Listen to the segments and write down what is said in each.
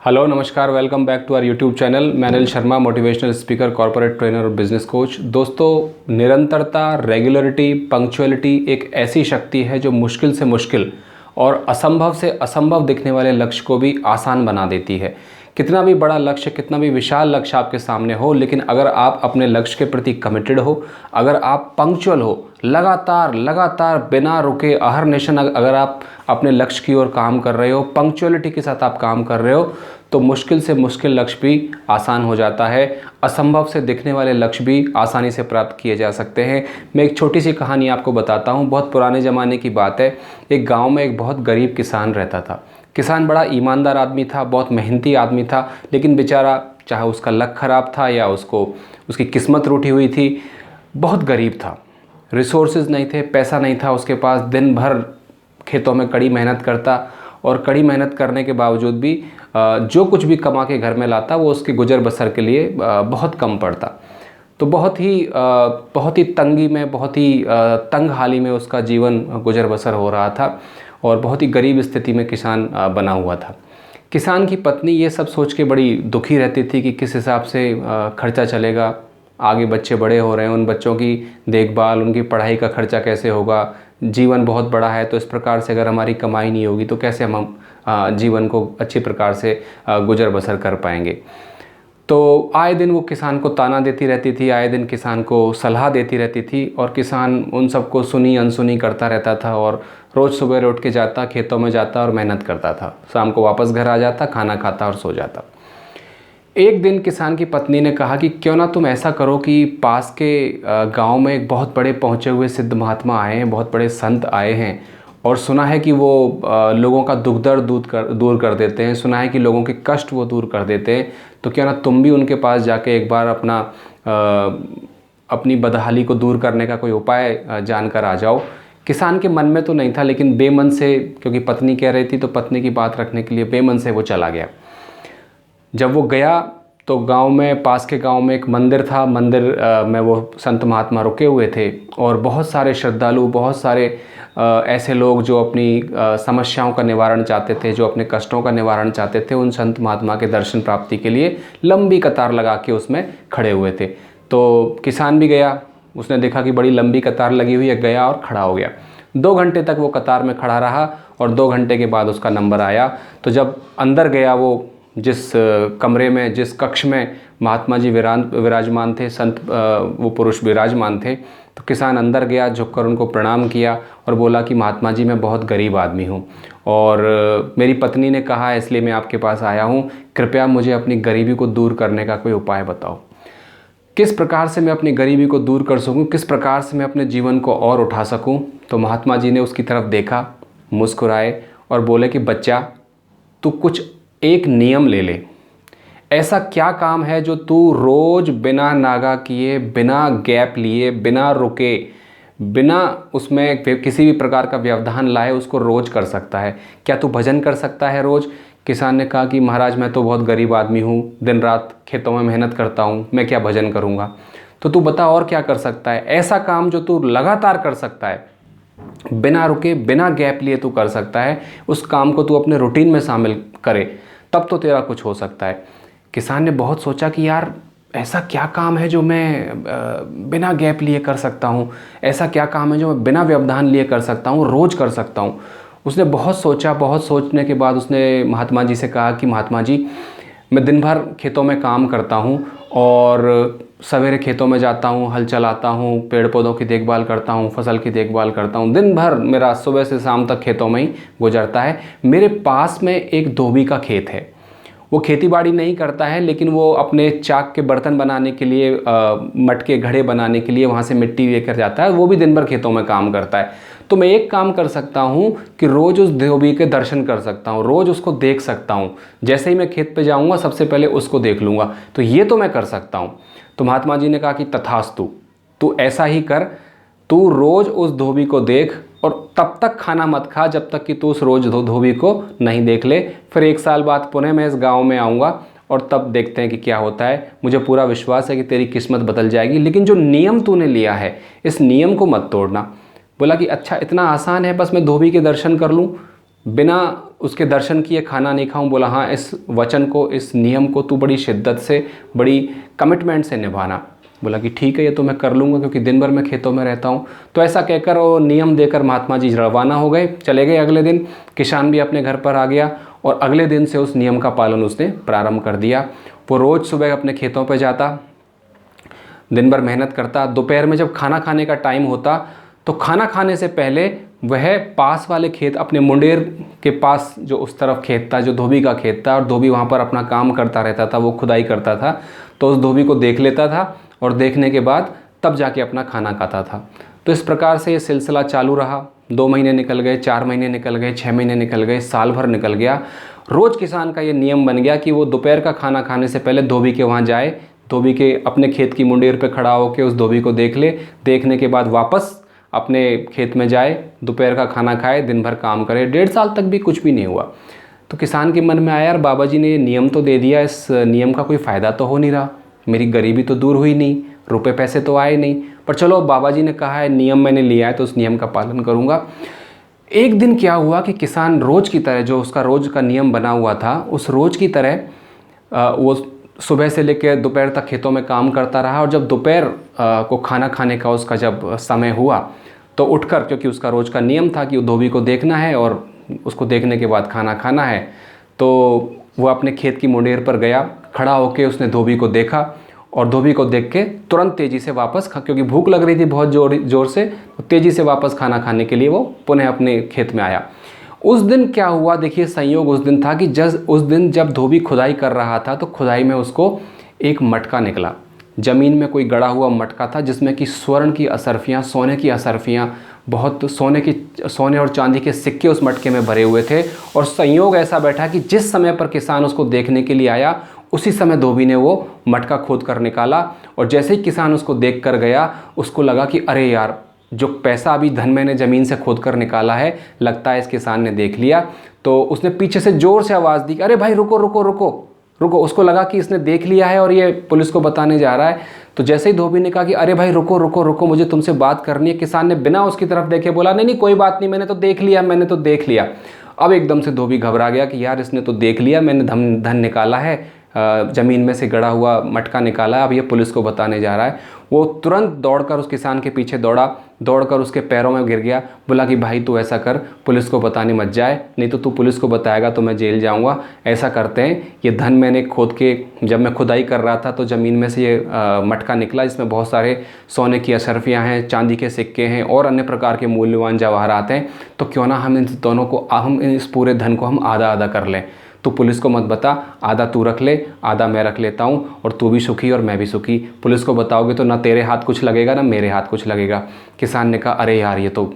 Hello नमस्कार, welcome back to our YouTube channel. मैं Anil Sharma, motivational speaker, corporate trainer और business coach. दोस्तों, निरंतरता, रेगुलरिटी, पंक्चुअलिटी एक ऐसी शक्ति है जो मुश्किल से मुश्किल और असंभव से असंभव दिखने वाले लक्ष्य को भी आसान बना देती है। कितना भी बड़ा लक्ष्य, कितना भी विशाल लक्ष्य आपके सामने हो, लेकिन अगर आप अपने लक्ष्य के प्रति कमिटेड हो, अगर आप पंक्चुअल हो, लगातार बिना रुके अहर्निशं अगर आप अपने लक्ष्य की ओर काम कर रहे हो, पंक्चुअलिटी के साथ आप काम कर रहे हो, तो मुश्किल से मुश्किल लक्ष्य भी आसान हो जाता है। असंभव से दिखने वाले लक्ष्य भी आसानी से प्राप्त किए जा सकते हैं। मैं एक छोटी सी कहानी आपको बताता हूँ। बहुत पुराने ज़माने की बात है। एक गाँव में एक बहुत गरीब किसान रहता था। किसान बड़ा ईमानदार आदमी था, बहुत मेहनती आदमी था, लेकिन बेचारा, चाहे उसका लक ख़राब था या उसकी किस्मत रूठी हुई थी, बहुत गरीब था। रिसोर्सेज नहीं थे, पैसा नहीं था उसके पास। दिन भर खेतों में कड़ी मेहनत करता और कड़ी मेहनत करने के बावजूद भी जो कुछ भी कमा के घर में लाता वो उसके गुजर बसर के लिए बहुत कम पड़ता। तो बहुत ही तंगी में, बहुत ही तंग हाली में उसका जीवन गुजर बसर हो रहा था और बहुत ही गरीब स्थिति में किसान बना हुआ था। किसान की पत्नी ये सब सोच के बड़ी दुखी रहती थी कि किस हिसाब से खर्चा चलेगा, आगे बच्चे बड़े हो रहे हैं, उन बच्चों की देखभाल, उनकी पढ़ाई का खर्चा कैसे होगा, जीवन बहुत बड़ा है, तो इस प्रकार से अगर हमारी कमाई नहीं होगी तो कैसे हम जीवन को अच्छी प्रकार से गुजर बसर कर पाएंगे। तो आए दिन वो किसान को ताना देती रहती थी, आए दिन किसान को सलाह देती रहती थी और किसान उन सबको सुनी अनसुनी करता रहता था और रोज़ सुबह उठ के जाता, खेतों में जाता और मेहनत करता था। शाम को वापस घर आ जाता, खाना खाता और सो जाता। एक दिन किसान की पत्नी ने कहा कि क्यों ना तुम ऐसा करो कि पास के गांव में एक बहुत बड़े पहुँचे हुए सिद्ध महात्मा आए हैं, बहुत बड़े संत आए हैं और सुना है कि वो लोगों का दुख दर्द दूर कर देते हैं, सुना है कि लोगों के कष्ट वो दूर कर देते हैं। तो क्यों ना तुम भी उनके पास जाके एक बार अपनी बदहाली को दूर करने का कोई उपाय जानकर आ जाओ। किसान के मन में तो नहीं था, लेकिन बेमन से, क्योंकि पत्नी कह रही थी तो पत्नी की बात रखने के लिए बेमन से वो चला गया। जब वो गया तो पास के गांव में एक मंदिर था। मंदिर में वो संत महात्मा रुके हुए थे और बहुत सारे श्रद्धालु, बहुत सारे ऐसे लोग जो अपनी समस्याओं का निवारण चाहते थे, जो अपने कष्टों का निवारण चाहते थे, उन संत महात्मा के दर्शन प्राप्ति के लिए लंबी कतार लगा के उसमें खड़े हुए थे। तो किसान भी गया, उसने देखा कि बड़ी लंबी कतार लगी हुई है, गया और खड़ा हो गया। 2 घंटे तक वो कतार में खड़ा रहा और 2 घंटे के बाद उसका नंबर आया। तो जब अंदर गया, वो जिस कमरे में, जिस कक्ष में महात्मा जी विराजमान थे, संत वो पुरुष विराजमान थे, तो किसान अंदर गया, झुककर उनको प्रणाम किया और बोला कि महात्मा जी, मैं बहुत गरीब आदमी हूँ और मेरी पत्नी ने कहा है इसलिए मैं आपके पास आया हूँ। कृपया मुझे अपनी गरीबी को दूर करने का कोई उपाय बताओ। किस प्रकार से मैं अपनी गरीबी को दूर कर सकूं, किस प्रकार से मैं अपने जीवन को और उठा सकूं। तो महात्मा जी ने उसकी तरफ देखा, मुस्कुराए और बोले कि बच्चा, तू कुछ एक नियम ले ले। ऐसा क्या काम है जो तू रोज बिना नागा किए, बिना गैप लिए, बिना रुके, बिना उसमें किसी भी प्रकार का व्यवधान लाए उसको रोज कर सकता है? क्या तू भजन कर सकता है रोज? किसान ने कहा कि महाराज, मैं तो बहुत गरीब आदमी हूँ, दिन रात खेतों में मेहनत करता हूँ, मैं क्या भजन करूँगा। तो तू बता और क्या कर सकता है? ऐसा काम जो तू लगातार कर सकता है, बिना रुके, बिना गैप लिए तू कर सकता है, उस काम को तू अपने रूटीन में शामिल करे, तब तो तेरा कुछ हो सकता है। किसान ने बहुत सोचा कि यार, ऐसा क्या काम है जो मैं बिना गैप लिए कर सकता हूँ, ऐसा क्या काम है जो मैं बिना व्यवधान लिए कर सकता हूँ, रोज़ कर सकता हूँ। उसने बहुत सोचा, बहुत सोचने के बाद उसने महात्मा जी से कहा कि महात्मा जी, मैं दिन भर खेतों में काम करता हूँ और सवेरे खेतों में जाता हूँ, हल चलाता हूँ, पेड़ पौधों की देखभाल करता हूँ, फसल की देखभाल करता हूँ, दिन भर मेरा सुबह से शाम तक खेतों में ही गुजरता है। मेरे पास में एक धोबी का खेत है, वो खेती बाड़ी नहीं करता है, लेकिन वो अपने चाक के बर्तन बनाने के लिए, मटके घड़े बनाने के लिए वहाँ से मिट्टी लेकर जाता है। वो भी दिन भर खेतों में काम करता है। तो मैं एक काम कर सकता हूँ कि रोज़ उस धोबी के दर्शन कर सकता हूँ, रोज़ उसको देख सकता हूँ। जैसे ही मैं खेत पे जाऊँगा सबसे पहले उसको देख लूँगा, तो ये तो मैं कर सकता हूँ। तो महात्मा जी ने कहा कि तथास्तु, तू ऐसा ही कर, तू रोज़ उस धोबी को देख और तब तक खाना मत खा जब तक कि तू उस रोज़ धोबी को नहीं देख ले। फिर 1 साल बाद पुनः मैं इस गाँव में आऊँगा और तब देखते हैं कि क्या होता है। मुझे पूरा विश्वास है कि तेरी किस्मत बदल जाएगी, लेकिन जो नियम तूने लिया है, इस नियम को मत तोड़ना। बोला कि अच्छा, इतना आसान है, बस मैं धोबी के दर्शन कर लूँ, बिना उसके दर्शन किए, खाना नहीं खाऊं, बोला हाँ इस वचन को, इस नियम को तू बड़ी शिद्दत से, बड़ी कमिटमेंट से निभाना। बोला कि ठीक है ये तो मैं कर लूँगा क्योंकि दिन भर मैं खेतों में रहता हूँ। तो ऐसा कहकर वो नियम देकर महात्मा जी रवाना हो गए, चले गए। अगले दिन किसान भी अपने घर पर आ गया और अगले दिन से उस नियम का पालन उसने प्रारंभ कर दिया। वो रोज़ सुबह अपने खेतों पर जाता, दिन भर मेहनत करता। दोपहर में जब खाना खाने का टाइम होता तो खाना खाने से पहले वह पास वाले खेत, अपने मुंडेर के पास जो उस तरफ खेत था, जो धोबी का खेत था, और धोबी वहाँ पर अपना काम करता रहता था, वो खुदाई करता था, तो उस धोबी को देख लेता था और देखने के बाद तब जाके अपना खाना खाता था। तो इस प्रकार से ये सिलसिला चालू रहा। 2 महीने निकल गए, 4 महीने निकल गए, 6 महीने निकल गए, साल भर निकल गया। रोज़ किसान का ये नियम बन गया कि वो दोपहर का खाना खाने से पहले धोबी के वहाँ जाए, धोबी के अपने खेत की मुंडेर पे खड़ा होकर उस धोबी को देख ले, देखने के बाद वापस अपने खेत में जाए, दोपहर का खाना खाए, दिन भर काम करे। 1.5 साल तक भी कुछ भी नहीं हुआ। तो किसान के मन में आया, यार बाबा जी ने ये नियम तो दे दिया, इस नियम का कोई फ़ायदा तो हो नहीं रहा, मेरी गरीबी तो दूर हुई नहीं, रुपए पैसे तो आए नहीं, पर चलो बाबा जी ने कहा है, नियम मैंने लिया है तो उस नियम का पालन करूँगा। एक दिन क्या हुआ कि किसान रोज़ की तरह, जो उसका रोज़ का नियम बना हुआ था, उस रोज़ की तरह वो सुबह से लेकर दोपहर तक खेतों में काम करता रहा। और जब दोपहर को खाना खाने का उसका जब समय हुआ तो उठकर, क्योंकि उसका रोज़ का नियम था कि धोबी को देखना है और उसको देखने के बाद खाना खाना है, तो वो अपने खेत की मुंडेर पर गया। खड़ा होकर उसने धोबी को देखा और धोबी को देख के तुरंत तेज़ी से वापस, क्योंकि भूख लग रही थी बहुत ज़ोर से, तो तेज़ी से वापस खाना खाने के लिए वो पुनः अपने खेत में आया। उस दिन क्या हुआ, देखिए संयोग उस दिन था कि उस दिन जब धोबी खुदाई कर रहा था तो खुदाई में उसको एक मटका निकला। ज़मीन में कोई गड़ा हुआ मटका था जिसमें कि स्वर्ण की असरफियाँ, सोने की असरफियाँ, बहुत सोने और चांदी के सिक्के उस मटके में भरे हुए थे। और संयोग ऐसा बैठा कि जिस समय पर किसान उसको देखने के लिए आया, उसी समय धोबी ने वो मटका खोद कर निकाला। और जैसे ही किसान उसको देख कर गया, उसको लगा कि अरे यार, जो पैसा अभी धन मैंने ज़मीन से खोद कर निकाला है, लगता है इस किसान ने देख लिया। तो उसने पीछे से ज़ोर से आवाज़ दी, अरे भाई रुको रुको रुको रुको। उसको लगा कि इसने देख लिया है और ये पुलिस को बताने जा रहा है। तो जैसे ही धोबी ने कहा कि अरे भाई रुको रुको रुको, मुझे तुमसे बात करनी है, किसान ने बिना उसकी तरफ देखे बोला, नहीं नहीं कोई बात नहीं, मैंने तो देख लिया, मैंने तो देख लिया। अब एकदम से धोबी घबरा गया कि यार इसने तो देख लिया, मैंने धन निकाला है, ज़मीन में से गड़ा हुआ मटका निकाला है, अब ये पुलिस को बताने जा रहा है। वो तुरंत दौड़कर उस किसान के पीछे दौड़ा, दौड़कर उसके पैरों में गिर गया। बोला कि भाई तू ऐसा कर, पुलिस को बताने मत जाए, नहीं तो तू पुलिस को बताएगा तो मैं जेल जाऊंगा। ऐसा करते हैं, ये धन मैंने खोद के, जब मैं खुदाई कर रहा था तो ज़मीन में से ये मटका निकला, इसमें बहुत सारे सोने की अशरफियाँ हैं, चांदी के सिक्के हैं और अन्य प्रकार के मूल्यवान जवाहरात हैं। तो क्यों ना हम इन दोनों को, हम इस पूरे धन को हम आधा आधा कर लें। तो पुलिस को मत बता, आधा तू रख ले, आधा मैं रख लेता हूँ, और तू भी सुखी और मैं भी सुखी। पुलिस को बताओगे तो ना तेरे हाथ कुछ लगेगा ना मेरे हाथ कुछ लगेगा। किसान ने कहा अरे यार, ये तो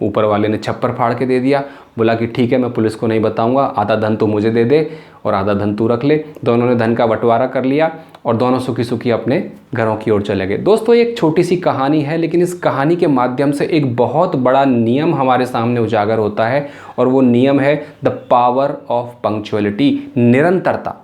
ऊपर वाले ने छप्पर फाड़ के दे दिया। बोला कि ठीक है, मैं पुलिस को नहीं बताऊंगा, आधा धन तो मुझे दे दे और आधा धन तू रख ले। दोनों ने धन का बंटवारा कर लिया और दोनों सुखी सुखी अपने घरों की ओर चले गए। दोस्तों, एक छोटी सी कहानी है, लेकिन इस कहानी के माध्यम से एक बहुत बड़ा नियम हमारे सामने उजागर होता है, और वो नियम है द पावर ऑफ पंक्चुअलिटी, निरंतरता।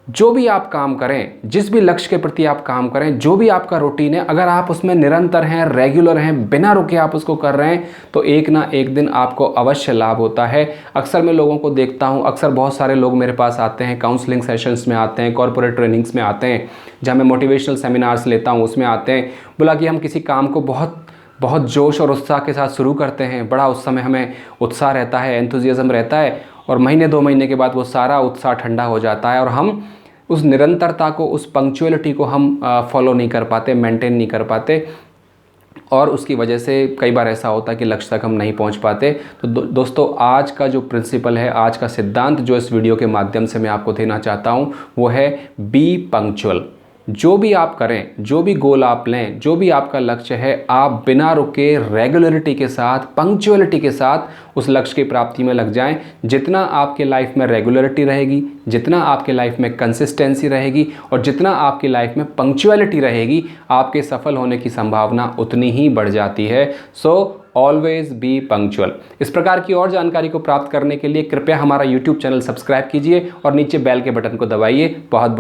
जो भी आप काम करें, जिस भी लक्ष्य के प्रति आप काम करें, जो भी आपका रूटीन है, अगर आप उसमें निरंतर हैं, रेगुलर हैं, बिना रुके आप उसको कर रहे हैं, तो एक ना एक दिन आपको अवश्य लाभ होता है। अक्सर मैं लोगों को देखता हूं, अक्सर बहुत सारे लोग मेरे पास आते हैं, काउंसलिंग सेशंस में आते हैं, कॉर्पोरेट ट्रेनिंग्स में आते हैं, जहाँ मैं मोटिवेशनल सेमिनार्स लेता हूँ, उसमें आते हैं। बोला कि हम किसी काम को बहुत जोश और उत्साह के साथ शुरू करते हैं, बड़ा उस समय हमें उत्साह रहता है, एंथुजियाज्म रहता है, और महीने 2 महीने के बाद वो सारा उत्साह ठंडा हो जाता है और हम उस निरंतरता को, उस पंक्चुअलिटी को हम फॉलो नहीं कर पाते, मेंटेन नहीं कर पाते, और उसकी वजह से कई बार ऐसा होता है कि लक्ष्य तक हम नहीं पहुंच पाते। तो दोस्तों, आज का जो प्रिंसिपल है, आज का सिद्धांत जो इस वीडियो के माध्यम से मैं आपको देना चाहता हूं, वो है बी पंक्चुअल। जो भी आप करें, जो भी गोल आप लें, जो भी आपका लक्ष्य है, आप बिना रुके रेगुलरिटी के साथ, पंक्चुअलिटी के साथ उस लक्ष्य की प्राप्ति में लग जाएं। जितना आपके लाइफ में रेगुलरिटी रहेगी, जितना आपके लाइफ में कंसिस्टेंसी रहेगी, और जितना आपकी लाइफ में पंक्चुअलिटी रहेगी, आपके सफल होने की संभावना उतनी ही बढ़ जाती है। So always be punctual. इस प्रकार की और जानकारी को प्राप्त करने के लिए कृपया हमारा YouTube चैनल सब्सक्राइब कीजिए और नीचे बेल के बटन को दबाइए। बहुत